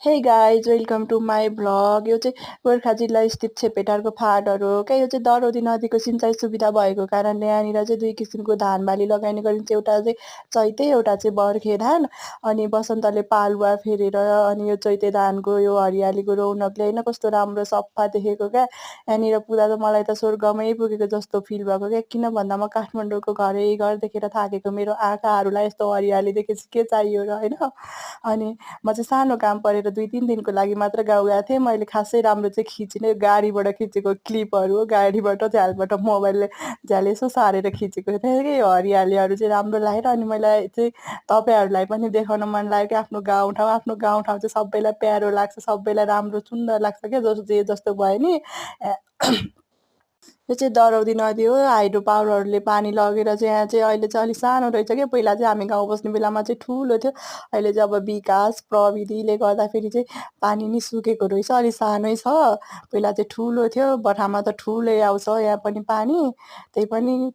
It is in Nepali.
हे guys welcome to my vlog. यो चाहिँ गोर्खा जिल्ला स्थित छेपेटारको फाँटहरू हो क्या। यो चाहिँ दरौदी नदीको सिँचाइ सुविधा भएको कारणले यहाँनिर चाहिँ दुई किसिमको धान बाली लगाइने गरिन्छ। एउटा चाहिँ चैते, एउटा चाहिँ बर्खे धान। अनि बसन्तले पालुवा फेरेर अनि यो चैते धानको यो हरियालीको रौनकले होइन कस्तो राम्रो सफा देखेको क्या। यहाँनिर पुग्दा त मलाई त स्वर्गमै पुगेको जस्तो फिल भएको क्या। किन भन्दा म काठमाडौँको घरै घर देखेर थाकेको, मेरो आँखाहरूलाई यस्तो हरियाली देखेपछि के चाहियो र होइन। अनि म चाहिँ सानो काम परेर 2-3 दिनको लागि मात्र गाउँ गएको थिएँ। मैले खासै राम्रो चाहिँ खिचिनँ, गाडीबाट खिचेको क्लिपहरू हो। गाडीबाट झ्यालबाट मोबाइलले झ्याल यसो सारेर खिचेको थिएँ कि हरियालीहरू चाहिँ राम्रो लागेर। अनि मलाई चाहिँ तपाईँहरूलाई पनि देखाउन मन लाग्यो कि आफ्नो गाउँठाउँ चाहिँ सबैलाई प्यारो लाग्छ, सबैलाई राम्रो सुन्दर लाग्छ क्या, जे जस्तो भयो नि। यो चाहिँ दरौदी नदी हो। हाइड्रो पावरहरूले पानी लगेर चाहिँ यहाँ चाहिँ अहिले चाहिँ अलिक सानो रहेछ क्या। पहिला चाहिँ हामी गाउँ बस्ने बेलामा चाहिँ ठुलो थियो। अहिले चाहिँ अब विकास प्रविधिले गर्दाखेरि चाहिँ पानी नि सुकेको रहेछ, अलिक सानै छ। पहिला चाहिँ ठुलो थियो, बठामा त ठुलै आउँछ यहाँ पनि पानी। त्यही पनि